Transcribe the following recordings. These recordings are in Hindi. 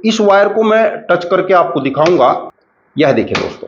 इस वायर को मैं टच करके आपको दिखाऊंगा। यह देखिए दोस्तों,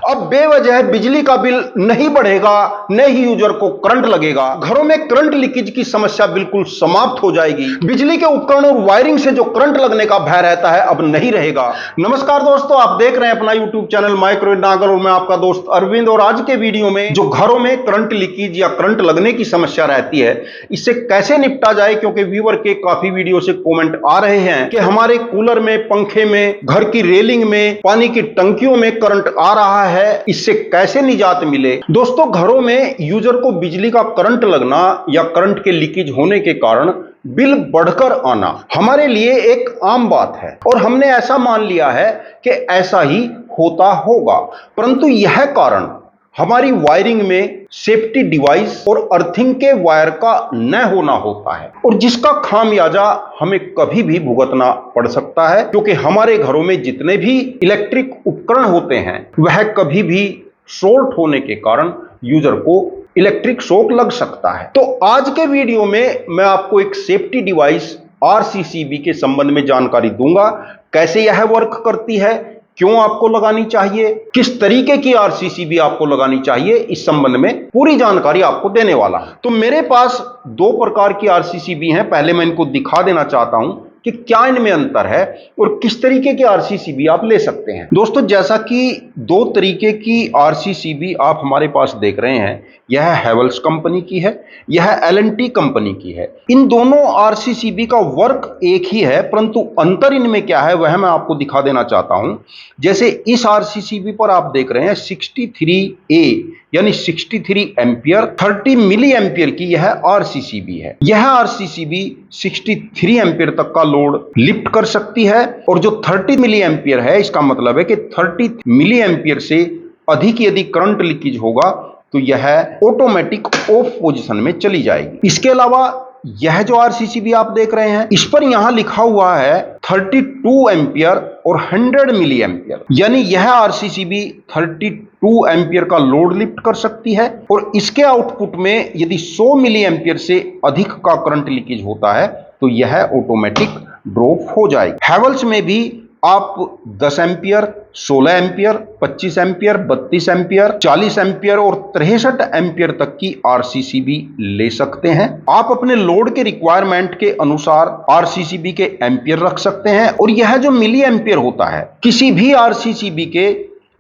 अब बेवजह बिजली का बिल नहीं बढ़ेगा, न ही यूजर को करंट लगेगा। घरों में करंट लीकेज की समस्या बिल्कुल समाप्त हो जाएगी। बिजली के उपकरण और वायरिंग से जो करंट लगने का भय रहता है अब नहीं रहेगा। नमस्कार दोस्तों, आप देख रहे हैं अपना यूट्यूब चैनल माइक्रो नागर और मैं आपका दोस्त अरविंद। और आज के वीडियो में जो घरों में करंट लीकेज या करंट लगने की समस्या रहती है, इससे कैसे निपटा जाए, क्योंकि व्यूअर के काफी वीडियो से कमेंट आ रहे हैं कि हमारे कूलर में, पंखे में, घर की रेलिंग में, पानी की टंकियों में करंट आ रहा है, इससे कैसे निजात मिले। दोस्तों, घरों में यूजर को बिजली का करंट लगना या करंट के लीकेज होने के कारण बिल बढ़कर आना हमारे लिए एक आम बात है और हमने ऐसा मान लिया है कि ऐसा ही होता होगा। परंतु यह कारण हमारी वायरिंग में सेफ्टी डिवाइस और अर्थिंग के वायर का न होना होता है, और जिसका खामियाजा हमें कभी भी भुगतना पड़ सकता है, क्योंकि हमारे घरों में जितने भी इलेक्ट्रिक उपकरण होते हैं वह कभी भी शॉर्ट होने के कारण यूजर को इलेक्ट्रिक शॉक लग सकता है। तो आज के वीडियो में मैं आपको एक सेफ्टी डिवाइस आरसीसीबी के संबंध में जानकारी दूंगा, कैसे यह वर्क करती है, क्यों आपको लगानी चाहिए, किस तरीके की आरसीसीबी आपको लगानी चाहिए, इस संबंध में पूरी जानकारी आपको देने वाला। तो मेरे पास दो प्रकार की आरसीसीबी हैं। पहले मैं इनको दिखा देना चाहता हूं कि क्या इनमें अंतर है और किस तरीके की आरसीसीबी आप ले सकते हैं। दोस्तों, जैसा कि दो तरीके की आरसीसीबी आप हमारे पास देख रहे हैं, यह हैवेल्स कंपनी की है, यह एल&टी कंपनी की है। इन दोनों आरसीसीबी का वर्क एक ही है, परंतु अंतर इनमें क्या है वह मैं आपको दिखा देना चाहता हूं। जैसे इस आरसीसीबी पर आप देख रहे हैं 63A यानी 63 एम्पियर 30 मिली एम्पियर की यह आरसीसीबी है। यह आरसीसीबी 63 एम्पियर तक का लोड लिफ्ट कर सकती है, और जो 30 मिली एम्पियर है, इसका मतलब है कि 30 मिली एम्पियर से अधिक यदि करंट लीकेज होगा तो यह ऑटोमेटिक ऑफ पोजीशन में चली जाएगी। इसके अलावा यह जो आरसीसीबी आप देख रहे हैं, इस पर यहां लिखा हुआ है 32 एम्पियर और 100 मिली एम्पियर, यानी यह आरसीसीबी 32 एम्पियर का लोड लिफ्ट कर सकती है, और इसके आउटपुट में यदि 100 मिली एम्पियर से अधिक का करंट लीकेज होता है तो यह ऑटोमेटिक ड्रॉप हो जाएगी। हैवेल्स में भी आप 10 ampere, 16 ampere, 25 ampere, 32 ampere, 40 ampere और 63 एम्पियर तक की आरसीसीबी ले सकते हैं। आप अपने लोड के रिक्वायरमेंट के अनुसार आरसीसीबी के एम्पियर रख सकते हैं। और यह जो मिली एम्पियर होता है, किसी भी आरसीसीबी के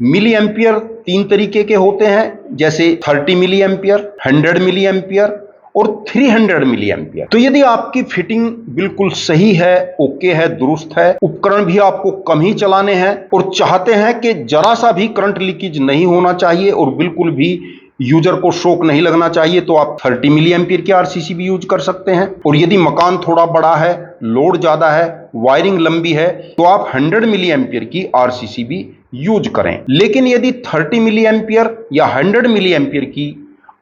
मिली एम्पियर तीन तरीके के होते हैं, जैसे 30 मिली एम्पियर, 100 मिली एम्पियर और 300 मिली एम्पियर। तो यदि आपकी फिटिंग बिल्कुल सही है, ओके है, दुरुस्त है, उपकरण भी आपको कम ही चलाने हैं और चाहते हैं कि जरा सा भी करंट लीकेज नहीं होना चाहिए और बिल्कुल भी यूजर को शॉक नहीं लगना चाहिए, तो आप 30 मिली एम्पियर की आरसीसीबी यूज कर सकते हैं। और यदि मकान थोड़ा बड़ा है, लोड ज्यादा है, वायरिंग लंबी है, तो आप 100 मिली एम्पियर की आरसीसीबी यूज करें। लेकिन यदि 30 मिली एम्पियर या 100 मिली एम्पियर की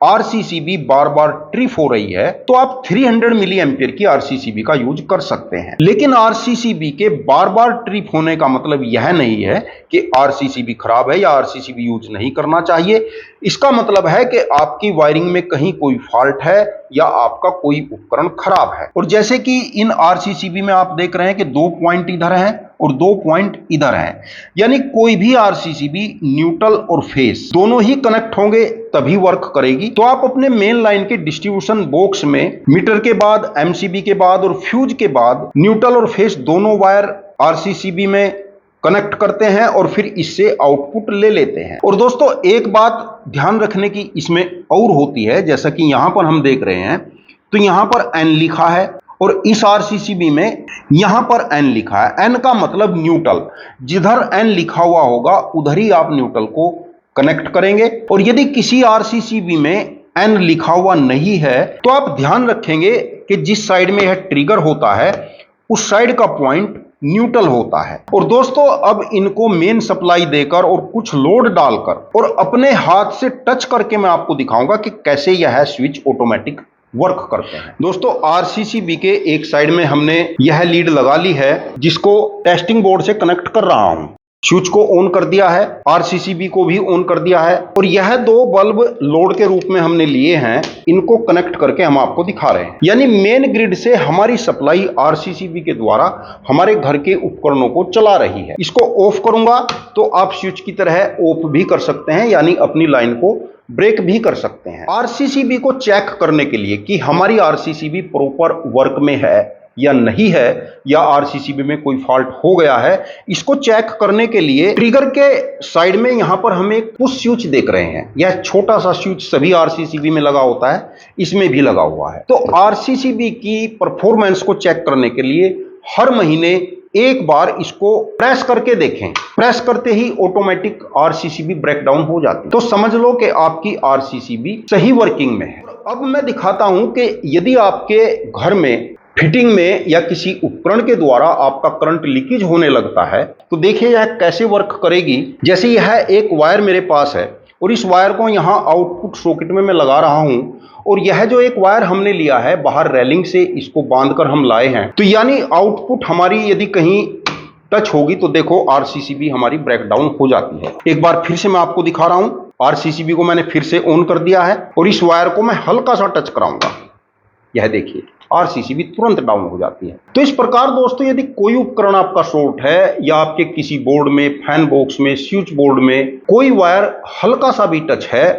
आरसीसीबी बार बार ट्रिप हो रही है, तो आप 300 मिली एम्पियर की आरसीसीबी का यूज कर सकते हैं। लेकिन आरसीसीबी के बार बार ट्रिप होने का मतलब यह नहीं है कि आरसीसीबी खराब है या आरसीसीबी यूज नहीं करना चाहिए। इसका मतलब है कि आपकी वायरिंग में कहीं कोई फॉल्ट है या आपका कोई उपकरण खराब है। और जैसे कि इन आरसीसीबी में आप देख रहे हैं कि 2 पॉइंट इधर हैं और 2 पॉइंट इधर हैं, यानी कोई भी आरसीसीबी न्यूट्रल और फेस दोनों ही कनेक्ट होंगे तभी वर्क करेगी। तो आप अपने मेन लाइन के डिस्ट्रीब्यूशन बॉक्स में मीटर के बाद, एमसीबी के बाद और फ्यूज के बाद न्यूट्रल और फेस दोनों वायर आरसीसीबी में कनेक्ट करते हैं और फिर इससे आउटपुट ले लेते हैं। और दोस्तों, एक बात ध्यान रखने की इसमें और होती है, जैसा कि यहां पर हम देख रहे हैं, तो यहां पर एन लिखा है और इस आरसीसीबी में यहां पर एन लिखा है। एन का मतलब न्यूट्रल, जिधर एन लिखा हुआ होगा उधर ही आप न्यूट्रल को कनेक्ट करेंगे। और यदि किसी आरसीसीबी में एन लिखा हुआ नहीं है तो आप ध्यान रखेंगे कि जिस साइड में यह ट्रिगर होता है उस साइड का पॉइंट न्यूट्रल होता है। और दोस्तों, अब इनको मेन सप्लाई देकर और कुछ लोड डालकर और अपने हाथ से टच करके मैं आपको दिखाऊंगा कि कैसे यह स्विच ऑटोमेटिक वर्क करते हैं। दोस्तों, आरसीसीबी के एक साइड में हमने यह लीड लगा ली है, जिसको टेस्टिंग बोर्ड से कनेक्ट कर रहा हूं। स्विच को ऑन कर दिया है, आरसीसीबी को भी ऑन कर दिया है और यह दो बल्ब लोड के रूप में हमने लिए हैं, इनको कनेक्ट करके हम आपको दिखा रहे हैं। यानी मेन ग्रिड से हमारी सप्लाई आरसीसीबी के द्वारा हमारे घर के उपकरणों को चला रही है। इसको ऑफ करूंगा तो आप स्विच की तरह ऑफ भी कर सकते हैं, यानी अपनी लाइन को ब्रेक भी कर सकते हैं। आरसीसीबी को चेक करने के लिए कि हमारी आरसीसीबी प्रॉपर वर्क में है या नहीं है, या आरसीसीबी में कोई फॉल्ट हो गया है, इसको चेक करने के लिए ट्रिगर के साइड में यहां पर हम एक पुश स्विच देख रहे हैं। यह छोटा सा स्विच सभी आरसीसीबी में लगा होता है, इसमें भी लगा हुआ है। तो आरसीसीबी की परफॉर्मेंस को चेक करने के लिए हर महीने एक बार इसको प्रेस करके देखें। प्रेस करते ही ऑटोमेटिक आरसीसीबी ब्रेकडाउन हो जाती है, तो समझ लो कि आपकी आरसीसीबी सही वर्किंग में है। अब मैं दिखाता हूं कि यदि आपके घर में फिटिंग में या किसी उपकरण के द्वारा आपका करंट लीकेज होने लगता है, तो देखिए यह कैसे वर्क करेगी। जैसे यह एक वायर मेरे पास है और इस वायर को यहां आउटपुट सॉकेट में मैं लगा रहा हूं, और यह जो एक वायर हमने लिया है बाहर रेलिंग से इसको बांधकर हम लाए हैं, तो यानी आउटपुट हमारी यदि कहीं टच होगी तो देखो आरसीसीबी हमारी ब्रेकडाउन हो जाती है। एक बार फिर से मैं आपको दिखा रहा हूं, आरसीसीबी को मैंने फिर से ऑन कर दिया है और इस वायर को मैं हल्का सा टच कराऊंगा, यह देखिए आरसीसीबी तुरंत डाउन हो जाती है। तो इस प्रकार दोस्तों यदि कोई उपकरण आपका शॉर्ट है या आपके किसी बोर्ड में, फैन बॉक्स में, स्विच बोर्ड में कोई वायर हल्का सा भी टच है,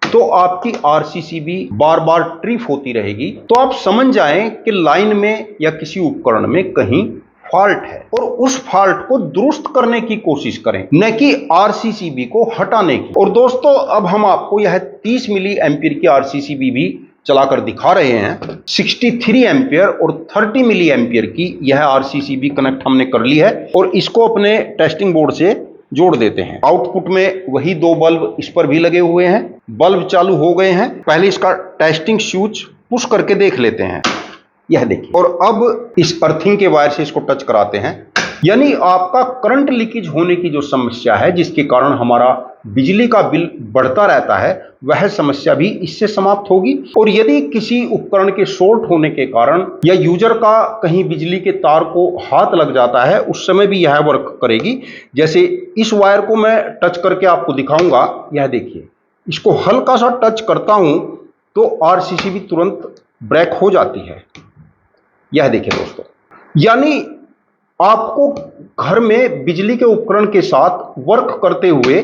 तो आपकी आरसीसीबी बार बार ट्रिप होती रहेगी। तो आप समझ जाएं कि लाइन में या किसी उपकरण में कहीं फॉल्ट है और उस फॉल्ट को दुरुस्त करने की कोशिश करें, न कि आरसीसीबी को हटाने की। और दोस्तों अब हम आपको यह 30 मिली एम्पीयर की आरसीसीबी भी चलाकर दिखा रहे हैं। 63 एम्पियर और 30 मिली एम्पियर की यह आरसीसीबी कनेक्ट हमने कर ली है और इसको अपने टेस्टिंग बोर्ड से जोड़ देते हैं। आउटपुट में वही दो बल्ब इस पर भी लगे हुए हैं, बल्ब चालू हो गए हैं। पहले इसका टेस्टिंग स्विच पुश करके देख लेते हैं, यह देखिए। और अब इस अर्थिंग के वायर से इसको टच कराते हैं, यानी आपका करंट लीकेज होने की जो समस्या है जिसके कारण हमारा बिजली का बिल बढ़ता रहता है, वह समस्या भी इससे समाप्त होगी। और यदि किसी उपकरण के शॉर्ट होने के कारण या यूजर का कहीं बिजली के तार को हाथ लग जाता है, उस समय भी यह वर्क करेगी। जैसे इस वायर को मैं टच करके आपको दिखाऊंगा, यह देखिए, इसको हल्का सा टच करता हूं तो आरसीसीबी तुरंत ब्रेक हो जाती है, यह देखिए दोस्तों। यानी आपको घर में बिजली के उपकरण के साथ वर्क करते हुए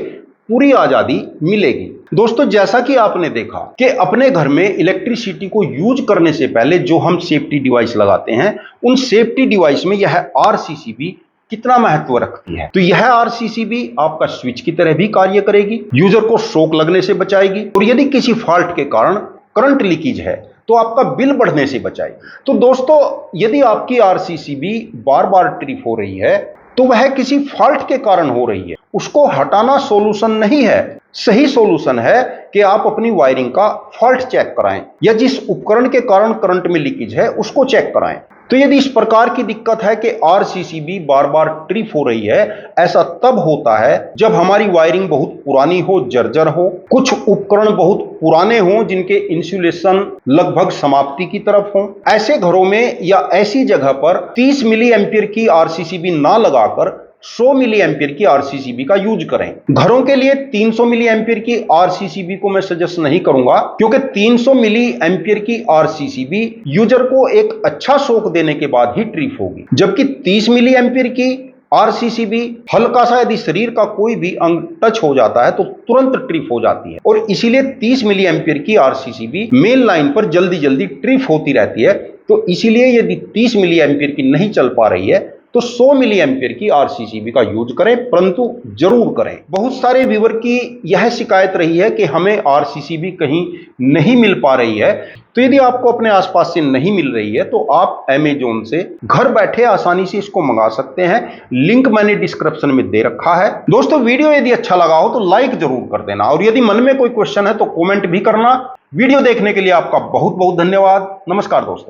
पूरी आजादी मिलेगी। दोस्तों जैसा कि आपने देखा कि अपने घर में इलेक्ट्रिसिटी को यूज करने से पहले जो हम सेफ्टी डिवाइस लगाते हैं, उन सेफ्टी डिवाइस में यह आरसीसीबी कितना महत्व रखती है। तो यह आरसीसीबी आपका स्विच की तरह भी कार्य करेगी, यूजर को शॉक लगने से बचाएगी और यदि किसी फॉल्ट के कारण करंट लीकेज है तो आपका बिल बढ़ने से बचाएगी। तो दोस्तों यदि आपकी आरसीसीबी बार बार ट्रिप हो रही है तो वह किसी फॉल्ट के कारण हो रही है, उसको हटाना सॉल्यूशन नहीं है। सही सॉल्यूशन है कि आप अपनी वायरिंग का फॉल्ट चेक कराएं या जिस उपकरण के कारण करंट में लीकेज है उसको चेक कराएं। तो यदि इस प्रकार की दिक्कत है कि आरसीसीबी बार बार ट्रिप हो रही है, ऐसा तब होता है जब हमारी वायरिंग बहुत पुरानी हो, जर्जर हो, कुछ उपकरण बहुत पुराने हों जिनके इंसुलेशन लगभग समाप्ति की तरफ हो। ऐसे घरों में या ऐसी जगह पर 30 मिली एम्पीयर की आरसीसीबी ना लगाकर 100 मिली एम्पीयर की आरसीसीबी का यूज करें। घरों के लिए 300 मिली एम्पीयर की आरसीसीबी को मैं सजेस्ट नहीं करूंगा, क्योंकि 300 मिली एम्पीयर की आरसीसीबी यूजर को एक अच्छा शॉक देने के बाद ही ट्रिप होगी, जबकि 30 मिली एम्पीयर की आरसीसीबी हल्का सा यदि शरीर का कोई भी अंग टच हो जाता है तो तुरंत ट्रिप हो जाती है। और इसीलिए 30 मिली एम्पीयर की आरसीसीबी मेन लाइन पर जल्दी जल्दी ट्रिप होती रहती है। तो इसीलिए यदि 30 मिली एम्पीयर की नहीं चल पा रही है तो 100 मिली एम्पीयर की आरसीसीबी का यूज करें, परंतु जरूर करें। बहुत सारे व्यूअर की यह शिकायत रही है कि हमें आरसीसीबी कहीं नहीं मिल पा रही है। तो यदि आपको अपने आसपास से नहीं मिल रही है तो आप अमेज़न से घर बैठे आसानी से इसको मंगा सकते हैं। लिंक मैंने डिस्क्रिप्शन में दे रखा है। दोस्तों वीडियो यदि अच्छा लगा हो तो लाइक जरूर कर देना, और यदि मन में कोई क्वेश्चन है तो कमेंट भी करना। वीडियो देखने के लिए आपका बहुत बहुत धन्यवाद। नमस्कार दोस्तों।